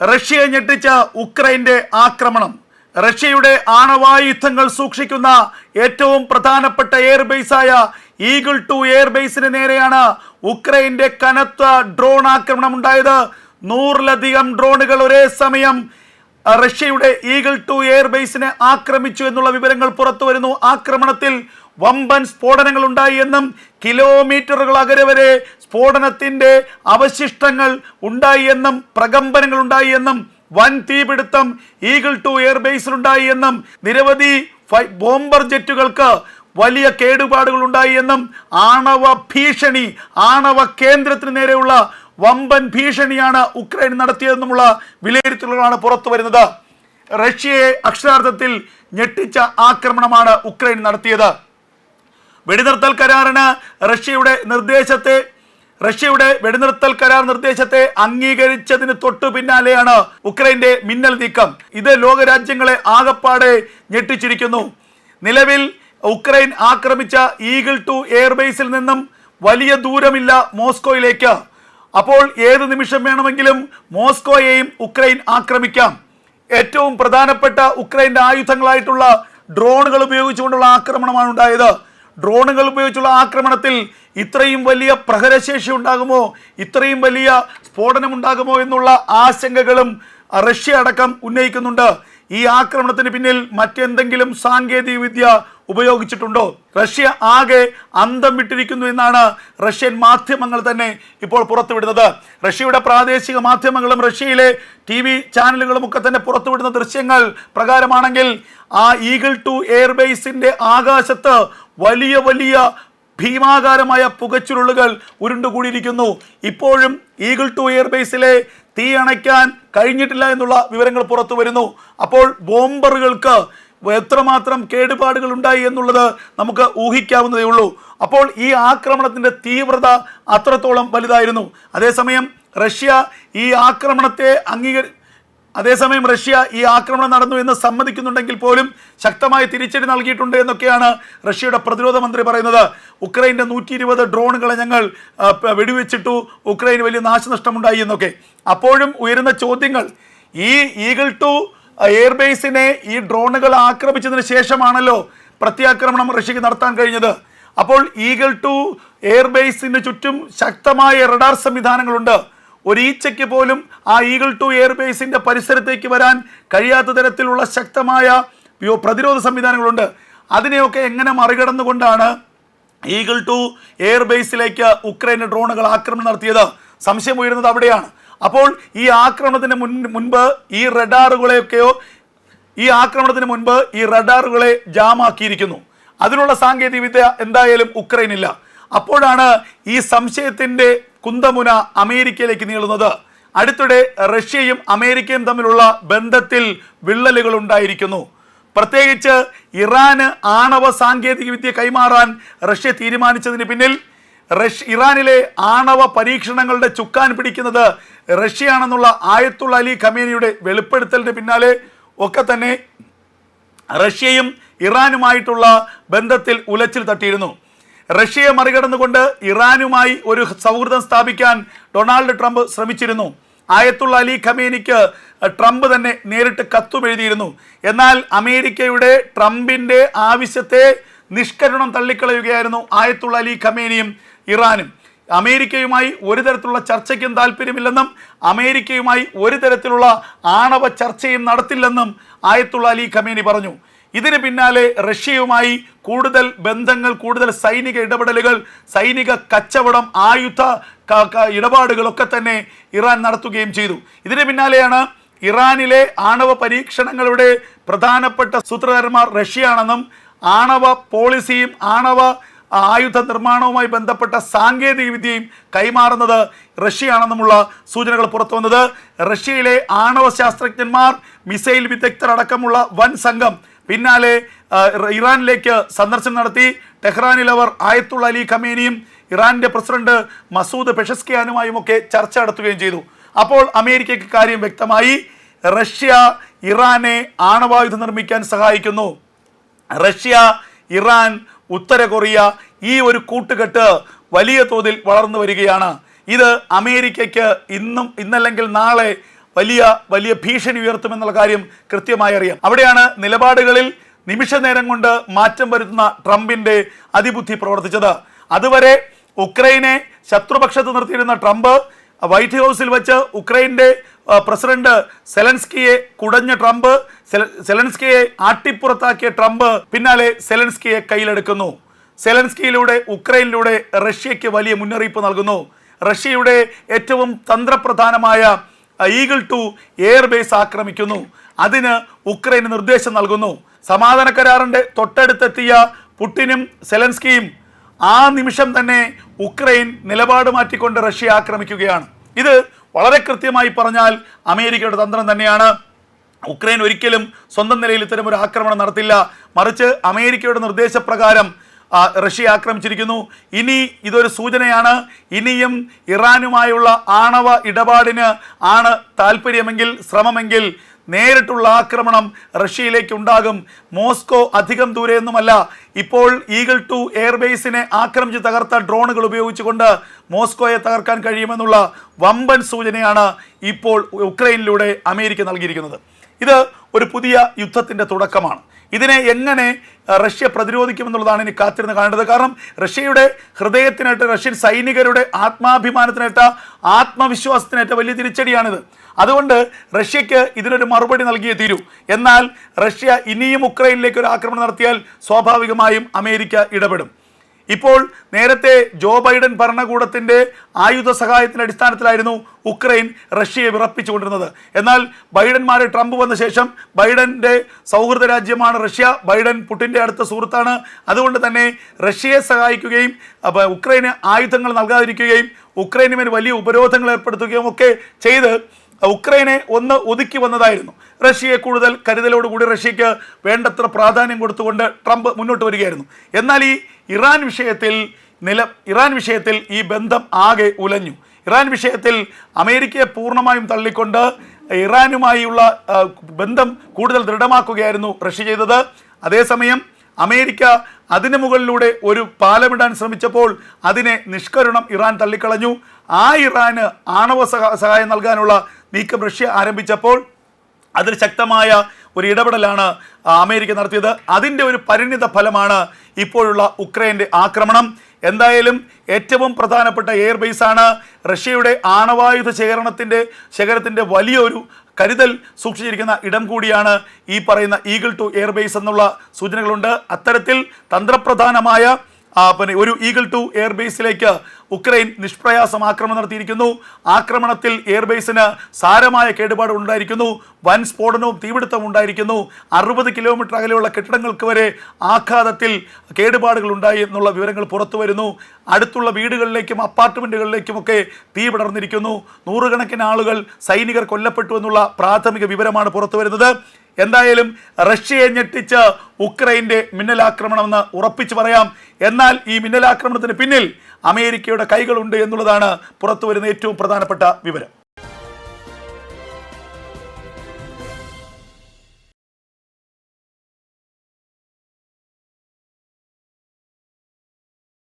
റഷ്യയെ ഞെട്ടിച്ച ഉക്രൈന്റെ ആക്രമണം. റഷ്യയുടെ ആണവായുധങ്ങൾ സൂക്ഷിക്കുന്ന ഏറ്റവും പ്രധാനപ്പെട്ട എയർബേസായ ഈഗിൾ 2 എയർബേസിന് നേരെയാണ് ഉക്രൈന്റെ കനത്ത ഡ്രോൺ ആക്രമണം ഉണ്ടായത്. 100-ലധികം ഡ്രോണുകൾ ഒരേ സമയം റഷ്യയുടെ ഈഗിൾ 2 എയർബേസിനെ ആക്രമിച്ചു എന്നുള്ള വിവരങ്ങൾ പുറത്തു വരുന്നു. ആക്രമണത്തിൽ വമ്പൻ സ്ഫോടനങ്ങൾ ഉണ്ടായി എന്നും കിലോമീറ്ററുകൾ അകലെ വരെ സ്ഫോടനത്തിന്റെ അവശിഷ്ടങ്ങൾ ഉണ്ടായി എന്നും പ്രകമ്പനങ്ങൾ ഉണ്ടായി എന്നും വൻ തീപിടുത്തം ഈഗിൾ 2 എയർബേസിലുണ്ടായി എന്നും നിരവധി ബോംബർ ജെറ്റുകൾക്ക് വലിയ കേടുപാടുകൾ ഉണ്ടായി എന്നും ആണവ കേന്ദ്രത്തിന് നേരെയുള്ള വമ്പൻ ഭീഷണിയാണ് ഉക്രൈൻ നടത്തിയതെന്നുമുള്ള വിലയിരുത്തലുകളാണ് പുറത്തു വരുന്നത്. റഷ്യയെ അക്ഷരാർത്ഥത്തിൽ ഞെട്ടിച്ച ആക്രമണമാണ് ഉക്രൈൻ നടത്തിയത്. വെടിനിർത്തൽ കരാറിന് റഷ്യയുടെ വെടിനിർത്തൽ കരാർ നിർദ്ദേശത്തെ അംഗീകരിച്ചതിന് തൊട്ടു പിന്നാലെയാണ് ഉക്രൈന്റെ മിന്നൽ നീക്കം. ഇത് ലോകരാജ്യങ്ങളെ ആകപ്പാടെ ഞെട്ടിച്ചിരിക്കുന്നു. നിലവിൽ ഉക്രൈൻ ആക്രമിച്ച ഈഗിൾ 2 എയർബേസിൽ നിന്നും വലിയ ദൂരമില്ല മോസ്കോയിലേക്ക്. അപ്പോൾ ഏത് നിമിഷം വേണമെങ്കിലും മോസ്കോയെയും ഉക്രൈൻ ആക്രമിക്കാം. ഏറ്റവും പ്രധാനപ്പെട്ട ഉക്രൈന്റെ ആയുധങ്ങളായിട്ടുള്ള ഡ്രോണുകൾ ഉപയോഗിച്ചുകൊണ്ടുള്ള ആക്രമണമാണ് ഉണ്ടായത്. ഡ്രോണുകൾ ഉപയോഗിച്ചുള്ള ആക്രമണത്തിൽ ഇത്രയും വലിയ പ്രഹരശേഷി ഉണ്ടാകുമോ, ഇത്രയും വലിയ സ്ഫോടനം ഉണ്ടാകുമോ എന്നുള്ള ആശങ്കകളും റഷ്യ അടക്കം ഉന്നയിക്കുന്നുണ്ട്. ഈ ആക്രമണത്തിന് പിന്നിൽ മറ്റെന്തെങ്കിലും സാങ്കേതിക വിദ്യ ഉപയോഗിച്ചിട്ടുണ്ടോ? റഷ്യ ആകെ അന്തം വിട്ടിരിക്കുന്നു എന്നാണ് റഷ്യൻ മാധ്യമങ്ങൾ തന്നെ ഇപ്പോൾ പുറത്തുവിടുന്നത്. റഷ്യയുടെ പ്രാദേശിക മാധ്യമങ്ങളും റഷ്യയിലെ TV ചാനലുകളും ഒക്കെ തന്നെ പുറത്തുവിടുന്ന ദൃശ്യങ്ങൾ പ്രകാരമാണെങ്കിൽ ആ ഈഗിൾ 2 എയർബേസിന്റെ ആകാശത്ത് വലിയ വലിയ ഭീമാകാരമായ പുകച്ചുരുളുകൾ ഉരുണ്ടുകൂടിയിരിക്കുന്നു. ഇപ്പോഴും ഈഗിൾ 2 എയർബേസിലെ തീ അണയ്ക്കാൻ കഴിഞ്ഞിട്ടില്ല എന്നുള്ള വിവരങ്ങൾ പുറത്തു വരുന്നു. അപ്പോൾ ബോംബറുകൾക്ക് എത്രമാത്രം കേടുപാടുകൾ ഉണ്ടായി എന്നുള്ളത് നമുക്ക് ഊഹിക്കാവുന്നതേ ഉള്ളൂ. അപ്പോൾ ഈ ആക്രമണത്തിന്റെ തീവ്രത അത്രത്തോളം വലുതായിരുന്നു. അതേസമയം റഷ്യ ഈ ആക്രമണം നടന്നു എന്ന് സമ്മതിക്കുന്നുണ്ടെങ്കിൽ പോലും ശക്തമായ തിരിച്ചടി നൽകിയിട്ടുണ്ട് എന്നൊക്കെയാണ് റഷ്യയുടെ പ്രതിരോധ മന്ത്രി പറയുന്നത്. ഉക്രൈൻ്റെ 120 ഡ്രോണുകളെ ഞങ്ങൾ വെടിവെച്ചിട്ടു, ഉക്രൈന് വലിയ നാശനഷ്ടമുണ്ടായി എന്നൊക്കെ. അപ്പോഴും ഉയരുന്ന ചോദ്യങ്ങൾ, ഈ ഈഗിൾ 2 എയർബേസിനെ ഈ ഡ്രോണുകൾ ആക്രമിച്ചതിന് ശേഷമാണല്ലോ പ്രത്യാക്രമണം റഷ്യക്ക് നടത്താൻ കഴിഞ്ഞത്. അപ്പോൾ ഈഗിൾ 2 എയർബേസിന് ചുറ്റും ശക്തമായ റഡാർ സംവിധാനങ്ങളുണ്ട്. ഒരീച്ചയ്ക്ക് പോലും ആ ഈഗിൾ 2 എയർബേസിന്റെ പരിസരത്തേക്ക് വരാൻ കഴിയാത്ത തരത്തിലുള്ള ശക്തമായ പ്രതിരോധ സംവിധാനങ്ങളുണ്ട്. അതിനെയൊക്കെ എങ്ങനെ മറികടന്നുകൊണ്ടാണ് ഈഗിൾ 2 എയർബേസിലേക്ക് ഉക്രൈൻ ഡ്രോണുകൾ ആക്രമണം നടത്തിയത്? സംശയം ഉയരുന്നത് അവിടെയാണ്. അപ്പോൾ ഈ ആക്രമണത്തിന് മുൻപ് ഈ റഡാറുകളെ ജാമാക്കിയിരിക്കുന്നു. അതിനുള്ള സാങ്കേതിക വിദ്യ എന്തായാലും ഉക്രൈനില്ല. അപ്പോഴാണ് ഈ സംശയത്തിന്റെ കുന്തമുന അമേരിക്കയിലേക്ക് നീളുന്നത്. അടുത്തിടെ റഷ്യയും അമേരിക്കയും തമ്മിലുള്ള ബന്ധത്തിൽ വിള്ളലുകൾ ഉണ്ടായിരിക്കുന്നു. പ്രത്യേകിച്ച് ഇറാന് ആണവ സാങ്കേതിക വിദ്യ കൈമാറാൻ റഷ്യ തീരുമാനിച്ചതിന് പിന്നിൽ ഇറാനിലെ ആണവ പരീക്ഷണങ്ങളുടെ ചുക്കാൻ പിടിക്കുന്നത് റഷ്യയാണെന്നുള്ള ആയത്തുള്ള അലി ഖമേനിയുടെ വെളിപ്പെടുത്തലിന് പിന്നാലെ ഒക്കെ തന്നെ റഷ്യയും ഇറാനുമായിട്ടുള്ള ബന്ധത്തിൽ ഉലച്ചിൽ തട്ടിയിരുന്നു. റഷ്യയെ മറികടന്നുകൊണ്ട് ഇറാനുമായി ഒരു സൗഹൃദം സ്ഥാപിക്കാൻ ഡൊണാൾഡ് ട്രംപ് ശ്രമിച്ചിരുന്നു. ആയത്തുള്ള അലി ഖമേനിക്ക് ട്രംപ് തന്നെ നേരിട്ട് കത്തുമെഴുതിയിരുന്നു. എന്നാൽ അമേരിക്കയുടെ ട്രംപിൻ്റെ ആവശ്യത്തെ നിഷ്കരുണം തള്ളിക്കളയുകയായിരുന്നു ആയത്തുള്ള അലി ഖമേനിയും ഇറാനും. അമേരിക്കയുമായി ഒരു തരത്തിലുള്ള ചർച്ചയ്ക്കും താല്പര്യമില്ലെന്നും അമേരിക്കയുമായി ഒരു തരത്തിലുള്ള ആണവ ചർച്ചയും നടത്തില്ലെന്നും ആയത്തുള്ള അലി ഖമേനി പറഞ്ഞു. ഇതിന് പിന്നാലെ റഷ്യയുമായി കൂടുതൽ ബന്ധങ്ങൾ, കൂടുതൽ സൈനിക ഇടപെടലുകൾ, സൈനിക കച്ചവടം, ആയുധ ഇടപാടുകളൊക്കെ തന്നെ ഇറാൻ നടത്തുകയും ചെയ്തു. ഇതിന് പിന്നാലെയാണ് ഇറാനിലെ ആണവ പരീക്ഷണങ്ങളുടെ പ്രധാനപ്പെട്ട സൂത്രധാരന്മാർ റഷ്യയാണെന്നും ആണവ പോളിസിയും ആണവ ആയുധ നിർമ്മാണവുമായി ബന്ധപ്പെട്ട സാങ്കേതിക വിദ്യയും കൈമാറുന്നത് റഷ്യയാണെന്നുമുള്ള സൂചനകൾ പുറത്തു വന്നത്. റഷ്യയിലെ ആണവ ശാസ്ത്രജ്ഞന്മാർ, മിസൈൽ വിദഗ്ധർ അടക്കമുള്ള വൻ സംഘം പിന്നാലെ ഇറാനിലേക്ക് സന്ദർശനം നടത്തി. ടെഹ്റാനിൽ അവർ ആയത്തുള്ള അലി ഖമേനിയും ഇറാന്റെ പ്രസിഡന്റ് മസൂദ് പെഷസ്കിയാനുമായും ഒക്കെ ചർച്ച നടത്തുകയും ചെയ്തു. അപ്പോൾ അമേരിക്കയ്ക്ക് കാര്യം വ്യക്തമായി. റഷ്യ ഇറാനെ ആണവായുധം നിർമ്മിക്കാൻ സഹായിക്കുന്നു. റഷ്യ, ഇറാൻ, ഉത്തര കൊറിയ, ഈ ഒരു കൂട്ടുകെട്ട് വലിയ തോതിൽ വളർന്നു വരികയാണ്. ഇത് അമേരിക്കയ്ക്ക് ഇന്നല്ലെങ്കിൽ നാളെ വലിയ വലിയ ഭീഷണി ഉയർത്തുമെന്നുള്ള കാര്യം കൃത്യമായി അറിയാം. അവിടെയാണ് നിലപാടുകളിൽ നിമിഷ നേരം കൊണ്ട് മാറ്റം വരുത്തുന്ന ട്രംപിന്റെ അതിബുദ്ധി പ്രവർത്തിച്ചത്. അതുവരെ ഉക്രൈനെ ശത്രുപക്ഷത്ത് നിർത്തിയിരുന്ന ട്രംപ് വൈറ്റ് ഹൗസിൽ വെച്ച് ഉക്രൈൻ്റെ പ്രസിഡന്റ് സെലൻസ്കിയെ കുടഞ്ഞ ട്രംപ്, സെലൻസ്കിയെ ആട്ടിപ്പുറത്താക്കിയ ട്രംപ് പിന്നാലെ സെലൻസ്കിയെ കയ്യിലെടുക്കുന്നു. സെലൻസ്കിയിലൂടെ ഉക്രൈനിലൂടെ റഷ്യയ്ക്ക് വലിയ മുന്നറിയിപ്പ് നൽകുന്നു. റഷ്യയുടെ ഏറ്റവും തന്ത്രപ്രധാനമായ ഈഗിൾ 2 എയർബേസ് ആക്രമിക്കുന്നു. അതിന് ഉക്രൈന് നിർദ്ദേശം നൽകുന്നു. സമാധാന കരാറിന്റെ തൊട്ടടുത്തെത്തിയ പുടിനും സെലൻസ്കിയും ആ നിമിഷം തന്നെ ഉക്രൈൻ നിലപാട് മാറ്റിക്കൊണ്ട് റഷ്യ ആക്രമിക്കുകയാണ്. ഇത് വളരെ കൃത്യമായി പറഞ്ഞാൽ അമേരിക്കയുടെ തന്ത്രം തന്നെയാണ്. ഉക്രൈൻ ഒരിക്കലും സ്വന്തം നിലയിൽ ഇത്തരം ഒരു ആക്രമണം നടത്തില്ല. മറിച്ച് അമേരിക്കയുടെ നിർദ്ദേശപ്രകാരം റഷ്യ ആക്രമിച്ചിരിക്കുന്നു. ഇനി ഇതൊരു സൂചനയാണ്. ഇനിയും ഇറാനുമായുള്ള ആണവ ഇടപാടിന് ആണ് താല്പര്യമെങ്കിൽ, ശ്രമമെങ്കിൽ നേരിട്ടുള്ള ആക്രമണം റഷ്യയിലേക്ക് ഉണ്ടാകും. മോസ്കോ അധികം ദൂരെയൊന്നുമല്ല. ഇപ്പോൾ ഈഗിൾ 2 എയർബേസിനെ ആക്രമിച്ച് തകർത്ത ഡ്രോണുകൾ ഉപയോഗിച്ചുകൊണ്ട് മോസ്കോയെ തകർക്കാൻ കഴിയുമെന്നുള്ള വമ്പൻ സൂചനയാണ് ഇപ്പോൾ ഉക്രൈനിലൂടെ അമേരിക്ക നൽകിയിരിക്കുന്നത്. ഇത് ഒരു പുതിയ യുദ്ധത്തിൻ്റെ തുടക്കമാണ്. ഇതിനെ എങ്ങനെ റഷ്യ പ്രതിരോധിക്കുമെന്നുള്ളതാണ് ഇനി കാത്തിരുന്ന് കാണേണ്ടത്. കാരണം റഷ്യയുടെ ഹൃദയത്തിനേറ്റ, റഷ്യൻ സൈനികരുടെ ആത്മാഭിമാനത്തിനേറ്റ, ആത്മവിശ്വാസത്തിനേറ്റ വലിയ തിരിച്ചടിയാണിത്. അതുകൊണ്ട് റഷ്യക്ക് ഇതിനൊരു മറുപടി നൽകിയേ തീരൂ. എന്നാൽ റഷ്യ ഇനിയും ഉക്രൈനിലേക്ക് ഒരു ആക്രമണം നടത്തിയാൽ സ്വാഭാവികമായും അമേരിക്ക ഇടപെടും. ഇപ്പോൾ നേരത്തെ ജോ ബൈഡൻ ഭരണകൂടത്തിൻ്റെ ആയുധ സഹായത്തിൻ്റെ അടിസ്ഥാനത്തിലായിരുന്നു ഉക്രൈൻ റഷ്യയെ വിറപ്പിച്ചുകൊണ്ടിരുന്നത്. എന്നാൽ ബൈഡന്മാരെ ട്രംപ് വന്ന ശേഷം, ബൈഡൻ്റെ സൗഹൃദ രാജ്യമാണ് റഷ്യ, ബൈഡൻ പുടിൻ്റെ അടുത്ത സുഹൃത്താണ്. അതുകൊണ്ട് തന്നെ റഷ്യയെ സഹായിക്കുകയും ഉക്രൈന് ആയുധങ്ങൾ നൽകാതിരിക്കുകയും ഉക്രൈന് മേൽ വലിയ ഉപരോധങ്ങൾ ഏർപ്പെടുത്തുകയും ഒക്കെ ചെയ്ത് ഉക്രൈനെ ഒന്ന് ഒതുക്കി വന്നതായിരുന്നു. റഷ്യയെ കൂടുതൽ കരുതലോടുകൂടി റഷ്യയ്ക്ക് വേണ്ടത്ര പ്രാധാന്യം കൊടുത്തുകൊണ്ട് ട്രംപ് മുന്നോട്ട് വരികയായിരുന്നു. എന്നാൽ ഈ ഇറാൻ വിഷയത്തിൽ ഈ ബന്ധം ആകെ ഉലഞ്ഞു. ഇറാൻ വിഷയത്തിൽ അമേരിക്കയെ പൂർണ്ണമായും തള്ളിക്കൊണ്ട് ഇറാനുമായുള്ള ബന്ധം കൂടുതൽ ദൃഢമാക്കുകയായിരുന്നു റഷ്യ ചെയ്തത്. അതേസമയം അമേരിക്ക അതിന് മുകളിലൂടെ ഒരു പാലമിടാൻ ശ്രമിച്ചപ്പോൾ അതിനെ നിഷ്കരുണം ഇറാൻ തള്ളിക്കളഞ്ഞു. ആ ഇറാന് ആണവ സഹായം നൽകാനുള്ള നീക്കം റഷ്യ ആരംഭിച്ചപ്പോൾ അതിൽ ശക്തമായ ഒരു ഇടപെടലാണ് അമേരിക്ക നടത്തിയത്. അതിൻ്റെ ഒരു പരിണിത ഫലമാണ് ഇപ്പോഴുള്ള ഉക്രൈൻ്റെ ആക്രമണം. എന്തായാലും ഏറ്റവും പ്രധാനപ്പെട്ട എയർബേസാണ്. റഷ്യയുടെ ആണവായുധ ശേഖരത്തിൻ്റെ വലിയൊരു കരുതൽ സൂക്ഷിച്ചിരിക്കുന്ന ഇടം കൂടിയാണ് ഈ പറയുന്ന ഈഗിൾ 2 എയർബേസ് എന്നുള്ള സൂചനകളുണ്ട്. അത്തരത്തിൽ തന്ത്രപ്രധാനമായ ഒരു ഈഗിൾ 2 എയർബേസിലേക്ക് ഉക്രൈൻ നിഷ്പ്രയാസം ആക്രമണം നടത്തിയിരിക്കുന്നു. ആക്രമണത്തിൽ എയർബേസിന് സാരമായ കേടുപാട് ഉണ്ടായിരിക്കുന്നു. വൻ സ്ഫോടനവും തീപിടുത്തവും ഉണ്ടായിരിക്കുന്നു. 60 കിലോമീറ്റർ അകലെയുള്ള കെട്ടിടങ്ങൾക്ക് വരെ ആഘാതത്തിൽ കേടുപാടുകൾ ഉണ്ടായി എന്നുള്ള വിവരങ്ങൾ പുറത്തു വരുന്നു. അടുത്തുള്ള വീടുകളിലേക്കും അപ്പാർട്ട്മെൻറ്റുകളിലേക്കുമൊക്കെ തീ പടർന്നിരിക്കുന്നു. നൂറുകണക്കിന് ആളുകൾ, സൈനികർ കൊല്ലപ്പെട്ടു എന്നുള്ള പ്രാഥമിക വിവരമാണ് പുറത്തു വരുന്നത്. എന്തായാലും റഷ്യയെ ഞെട്ടിച്ച് ഉക്രൈൻ്റെ മിന്നലാക്രമണമെന്ന് ഉറപ്പിച്ചു പറയാം. എന്നാൽ ഈ മിന്നലാക്രമണത്തിന് പിന്നിൽ അമേരിക്കയുടെ കൈകളുണ്ട് എന്നുള്ളതാണ് പുറത്തു വരുന്ന ഏറ്റവും പ്രധാനപ്പെട്ട വിവരം.